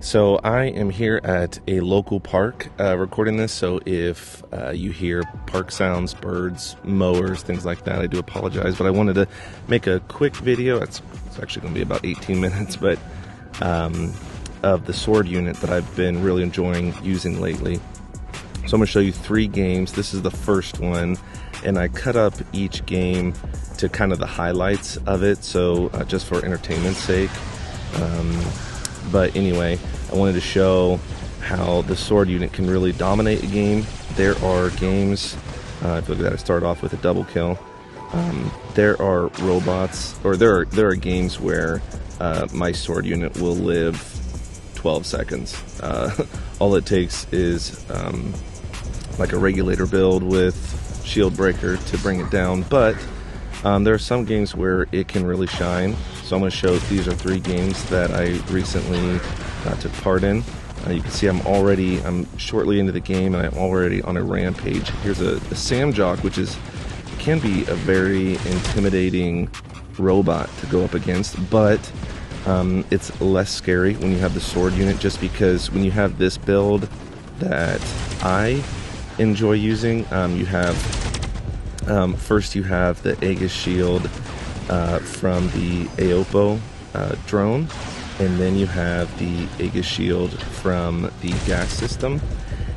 So I am here at a local park recording this, so if you hear park sounds, birds, mowers, things like that, I do apologize, but I wanted to make a quick video. It's actually going to be about 18 minutes, but of the sword unit that I've been really enjoying using lately. So I'm going to show you 3 games. This is the first one, and I cut up each game to kind of the highlights of it, so just for entertainment's sake. But anyway, I wanted to show how the sword unit can really dominate a game. There are games, if you look at that, I started off with a double kill. There are robots, or there are games where my sword unit will live 12 seconds. All it takes is like a regulator build with shield breaker to bring it down, but there are some games where it can really shine. So I'm going to show these are 3 games that I recently took part in. You can see I'm shortly into the game and I'm already on a rampage. Here's a Samjok, which can be a very intimidating robot to go up against, but it's less scary when you have the sword unit, just because when you have this build that I enjoy using, you have first you have the Aegis shield from the Aopo drone, and then you have the Aegis shield from the gas system,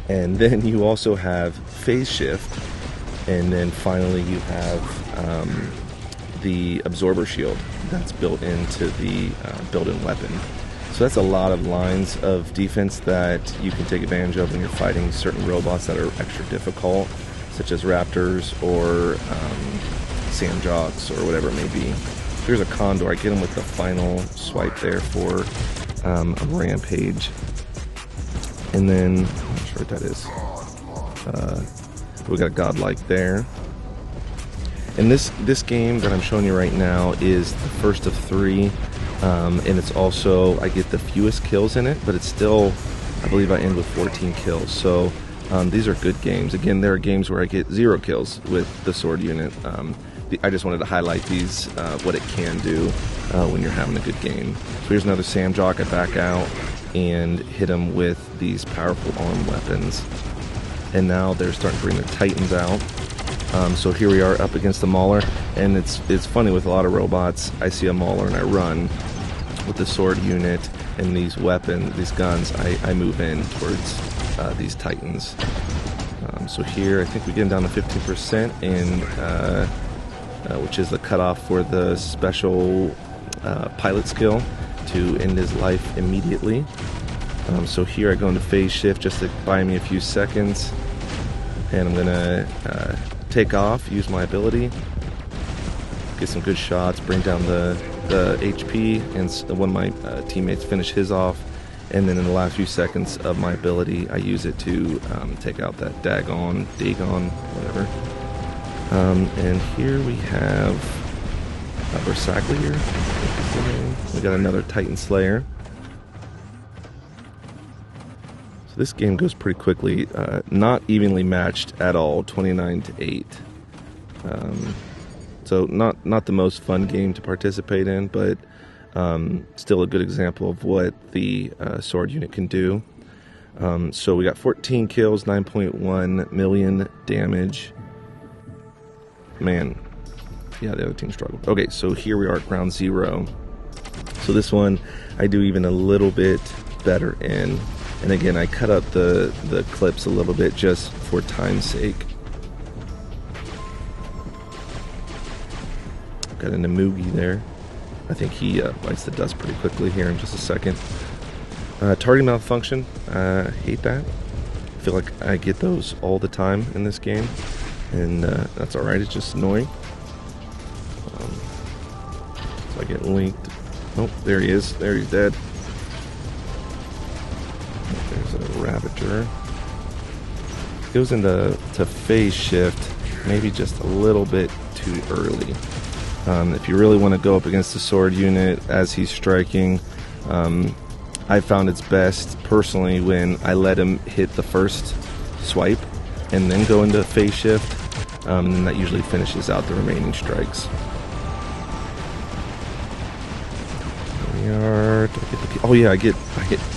and then you also have phase shift, and then finally you have the absorber shield that's built into the built-in weapon. So that's a lot of lines of defense that you can take advantage of when you're fighting certain robots that are extra difficult, such as raptors or Samjoks or whatever it may be. Here's a Condor. I get him with the final swipe there for a rampage. And then, I'm not sure what that is. We got a Godlike there. And this game that I'm showing you right now is the first of 3. And it's also, I get the fewest kills in it, but it's still, I believe I end with 14 kills. So these are good games. Again, there are games where I get 0 kills with the sword unit. I just wanted to highlight these, what it can do when you're having a good game. So here's another Samjok. I back out and hit him with these powerful arm weapons. And now they're starting to bring their Titans out. So here we are up against the Mauler, and it's funny with a lot of robots. I see a Mauler and I run. With the sword unit and these guns, I move in towards these Titans. So here I think we get him down to 15%, and which is the cutoff for the special pilot skill to end his life immediately. So here I go into phase shift just to buy me a few seconds, and I'm gonna take off, use my ability, get some good shots, bring down the HP, and one of my teammates finish his off, and then in the last few seconds of my ability I use it to take out that Dagon, whatever. And here we have Berserklier. We got another Titan Slayer. So this game goes pretty quickly, not evenly matched at all, 29-8. So not the most fun game to participate in, but still a good example of what the sword unit can do. So we got 14 kills, 9.1 million damage. Man, yeah, the other team struggled. Okay, so here we are at ground 0. So this one I do even a little bit better in. And again, I cut up the clips a little bit just for time's sake. Got a Namugi there. I think he bites the dust pretty quickly here in just a second. Targeting malfunction, hate that. I feel like I get those all the time in this game, and that's alright, it's just annoying. So I get linked. Oh, there he is. There, he's dead. There's a Ravager. Goes into phase shift, maybe just a little bit too early. If you really want to go up against the sword unit as he's striking, I found it's best personally when I let him hit the first swipe and then go into phase shift, and that usually finishes out the remaining strikes. Here we are. Do I get the Oh yeah, I get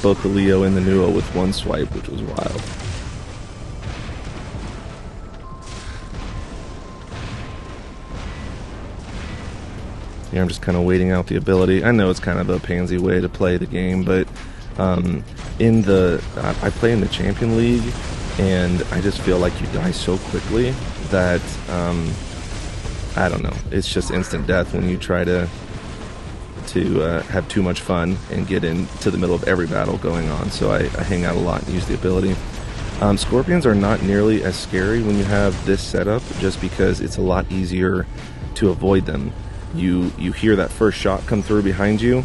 both the Leo and the Nuo with one swipe, which was wild. Yeah, I'm just kind of waiting out the ability. I know it's kind of a pansy way to play the game, but I play in the Champion League, and I just feel like you die so quickly that I don't know. It's just instant death when you try to have too much fun and get into the middle of every battle going on. So I hang out a lot and use the ability. Scorpions are not nearly as scary when you have this setup, just because it's a lot easier to avoid them. You hear that first shot come through behind you,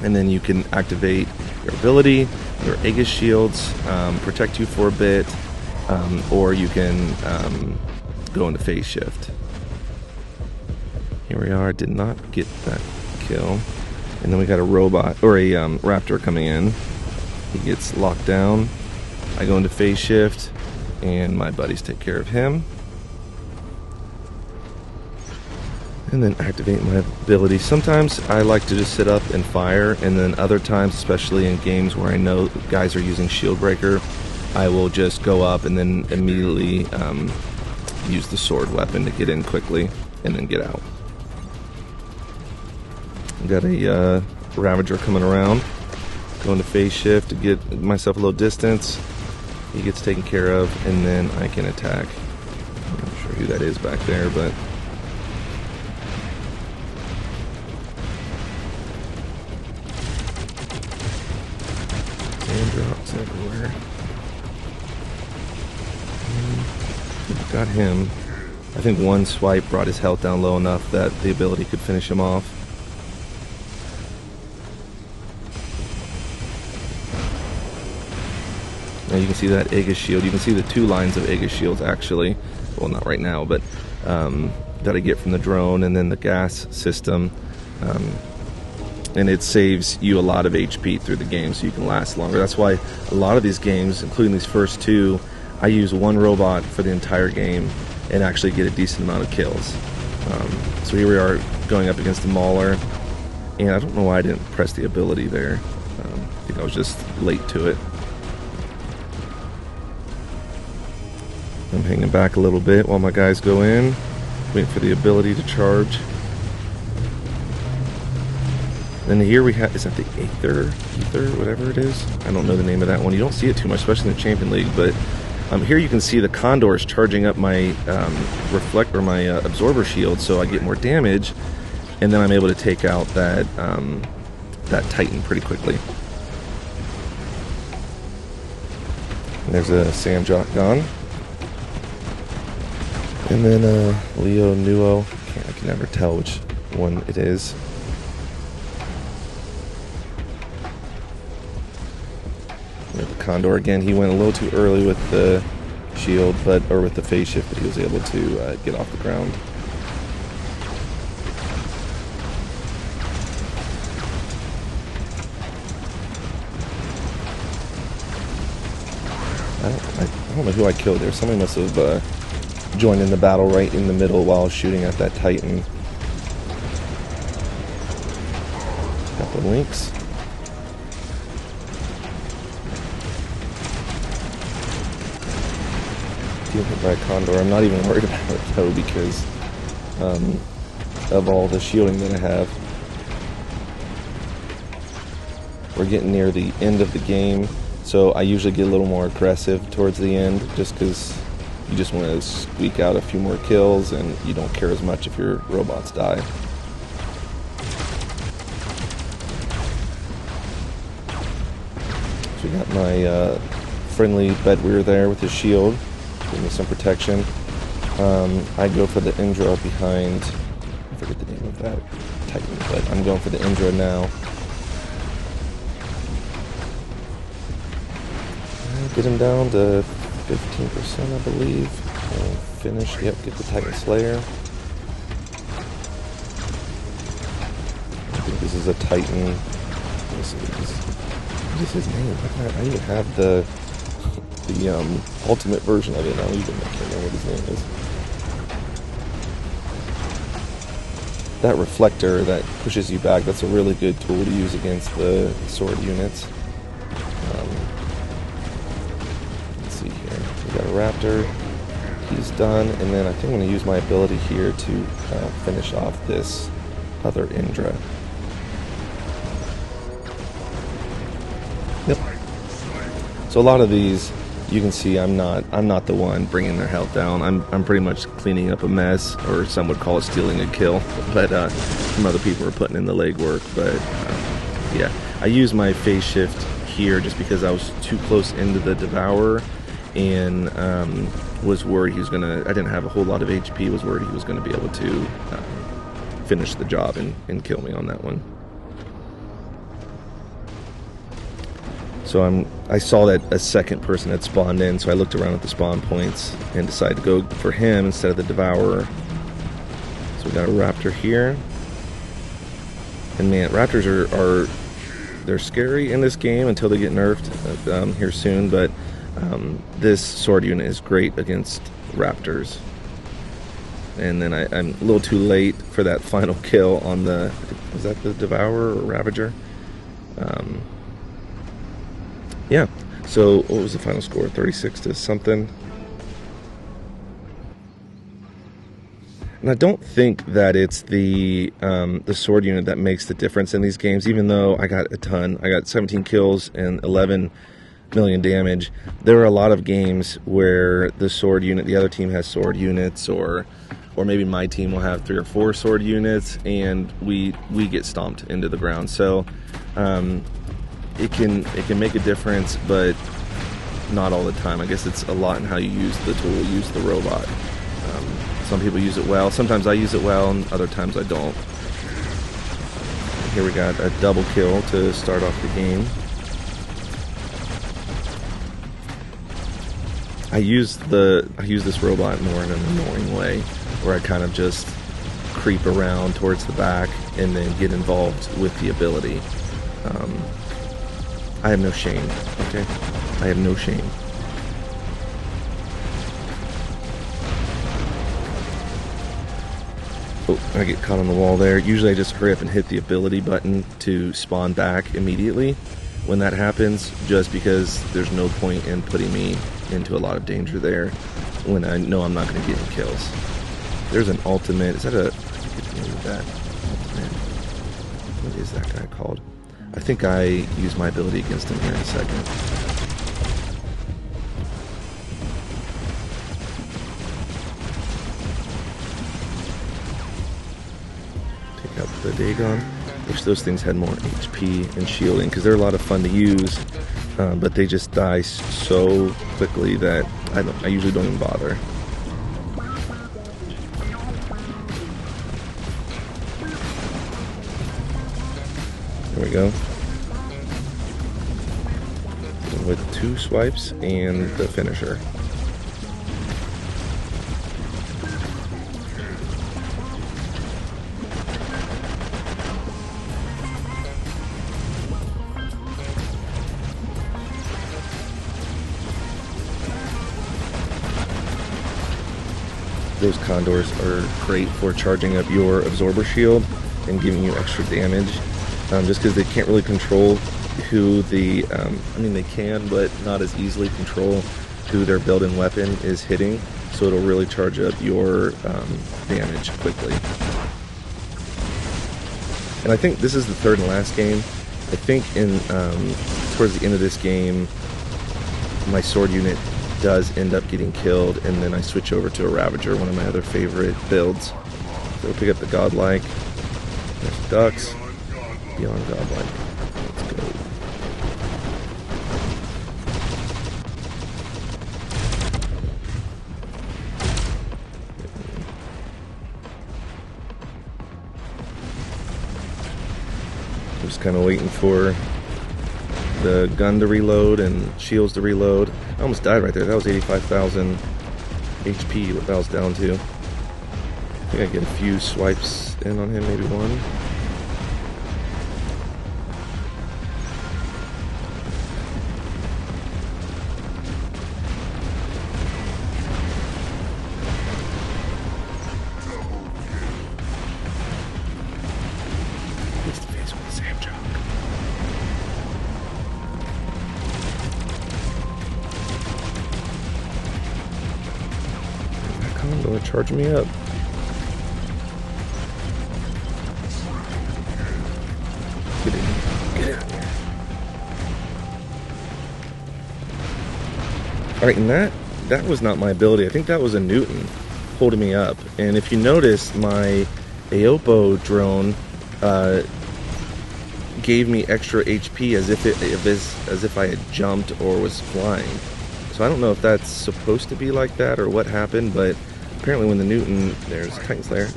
and then you can activate your ability, your Aegis shields, protect you for a bit, or you can go into phase shift. Here we are. Did not get that kill. And then we got a robot, or a raptor coming in. He gets locked down. I go into phase shift, and my buddies take care of him. And then activate my ability. Sometimes I like to just sit up and fire, and then other times, especially in games where I know guys are using shield breaker, I will just go up and then immediately use the sword weapon to get in quickly and then get out. Got a Ravager coming around. Going to phase shift to get myself a little distance. He gets taken care of, and then I can attack. I'm not sure who that is back there, but sand drops everywhere. Got him. I think one swipe brought his health down low enough that the ability could finish him off. Now you can see that Aegis shield. You can see the two lines of Aegis shields actually. Well, not right now, but that I get from the drone, and then the gas system. And it saves you a lot of HP through the game, so you can last longer. That's why a lot of these games, including these first two, I use one robot for the entire game and actually get a decent amount of kills. So here we are going up against the Mauler, and I don't know why I didn't press the ability there. I think I was just late to it. I'm hanging back a little bit while my guys go in, waiting for the ability to charge. Then here we have, is that the Ether, whatever it is? I don't know the name of that one. You don't see it too much, especially in the Champion League, but here you can see the Condors charging up my my absorber shield, so I get more damage, and then I'm able to take out that Titan pretty quickly. And there's a Sandjot gone. And then Leo, Nuo, I can never tell which one it is. The Condor again, he went a little too early with the shield, or with the phase shift, but he was able to get off the ground. I don't know who I killed there. Somebody must have joined in the battle right in the middle while I was shooting at that Titan. Got the links. Getting hit by a Condor. I'm not even worried about it though, because of all the shielding that I have. We're getting near the end of the game, so I usually get a little more aggressive towards the end, just because you just want to squeak out a few more kills, and you don't care as much if your robots die. So we got my friendly Bedweir there with his shield, giving me some protection. I go for the Indra behind, I forget the name of that Titan, but I'm going for the Indra now. Get him down to 15%, I believe. And finish, yep, get the Titan Slayer. I think this is a Titan. What is his name? I even have the ultimate version of it. I can't remember what his name is. that reflector that pushes you back, that's a really good tool to use against the sword units. Let's see here. We got a raptor. He's done, and then I think I'm going to use my ability here to finish off this other Indra. Yep. So a lot of these, you can see I'm not the one bringing their health down. I'm pretty much cleaning up a mess, or some would call it stealing a kill. But some other people are putting in the legwork. But yeah, I use my phase shift here just because I was too close into the Devourer, and was worried he was gonna. I didn't have a whole lot of HP. Was worried he was gonna be able to finish the job and kill me on that one. So I saw that a second person had spawned in, so I looked around at the spawn points and decided to go for him instead of the Devourer. So we got a Raptor here. And man, Raptors are they're scary in this game until they get nerfed here soon, but this sword unit is great against Raptors. And then I'm a little too late for that final kill on the, was that the Devourer or Ravager? Yeah, so what was the final score? 36 to something. And I don't think that it's the sword unit that makes the difference in these games, even though I got a ton. I got 17 kills and 11 million damage. There are a lot of games where the sword unit, the other team has sword units, or maybe my team will have 3 or 4 sword units, and we get stomped into the ground. So it can make a difference, but not all the time. I guess it's a lot in how you use the tool, use the robot. Some people use it well. Sometimes I use it well, and other times I don't. Here we got a double kill to start off the game. I use this robot more in an annoying way, where I kind of just creep around towards the back and then get involved with the ability. I have no shame, okay? I have no shame. Oh, I get caught on the wall there. Usually I just hurry up and hit the ability button to spawn back immediately when that happens, just because there's no point in putting me into a lot of danger there when I know I'm not going to get any kills. There's an ultimate. Is that a... that ultimate? What is that guy called? I think I use my ability against him here in a second. Take out the Dagon. Wish those things had more HP and shielding, because they're a lot of fun to use, but they just die so quickly that I usually don't even bother. There we go. With 2 swipes and the finisher. Those condors are great for charging up your absorber shield and giving you extra damage. Just because they can't really control who the, I mean they can, but not as easily control who their built-in weapon is hitting, so it'll really charge up your damage quickly. And I think this is the third and last game. I think in towards the end of this game, my sword unit does end up getting killed, and then I switch over to a Ravager, one of my other favorite builds. So we'll pick up the Godlike. There's Ducks. Beyond Godlike. Let's go. Just kind of waiting for the gun to reload and shields to reload. I almost died right there. That was 85,000 HP what that was down to. I think I get a few swipes in on him, maybe one. they're charging me up. Get in. Get in. Alright, and that was not my ability. I think that was a Newton holding me up. And if you notice, my Aopo drone gave me extra HP as if I had jumped or was flying. So I don't know if that's supposed to be like that or what happened, but apparently when the Newton, there's Titan Slayer,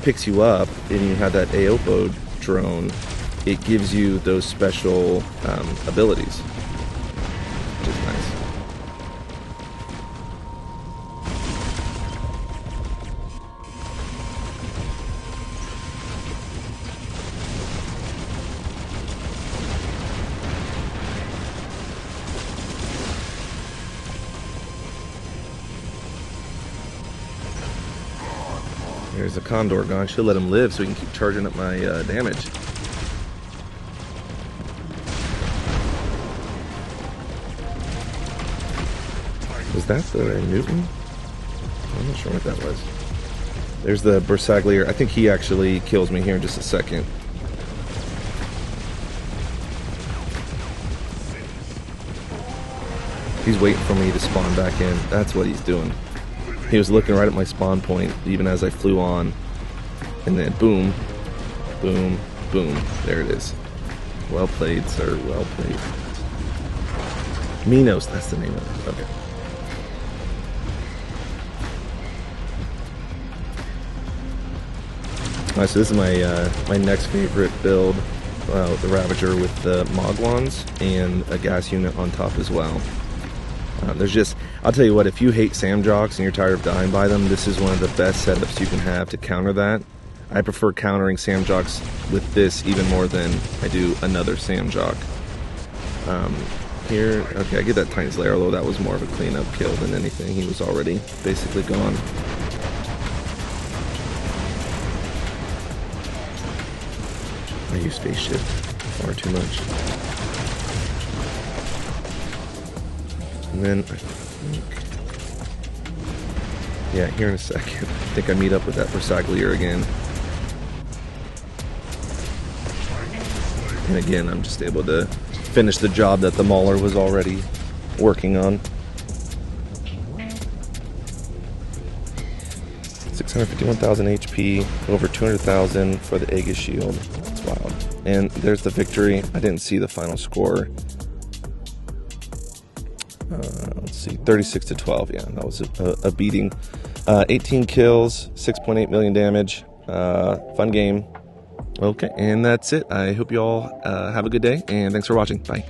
picks you up and you have that Aopo drone, it gives you those special abilities, which is nice. There's a Condor gone. Should let him live so we can keep charging up my damage. Was that the Newton? I'm not sure what that was. There's the Bersaglier. I think he actually kills me here in just a second. He's waiting for me to spawn back in. That's what he's doing. He was looking right at my spawn point, even as I flew on. And then boom, boom, boom. There it is. Well played, sir. Well played. Minos, that's the name of it. Okay. Alright, so this is my next favorite build. The Ravager with the Mogwans and a gas unit on top as well. I'll tell you what, if you hate Samjocks and you're tired of dying by them, this is one of the best setups you can have to counter that. I prefer countering Samjocks with this even more than I do another Samjock. Here, okay, I get that Titan Slayer, although that was more of a cleanup kill than anything. He was already basically gone. I use Space Shift far too much. And then I think, yeah, here in a second, I think I meet up with that Bersaglier again. And again, I'm just able to finish the job that the Mauler was already working on. 651,000 HP, over 200,000 for the Aegis shield. It's wild. And there's the victory. I didn't see the final score. Let's see, 36 to 12. Yeah, that was a beating. 18 kills, 6.8 million damage. Fun game. Okay, and that's it. I hope you all have a good day, and thanks for watching. Bye.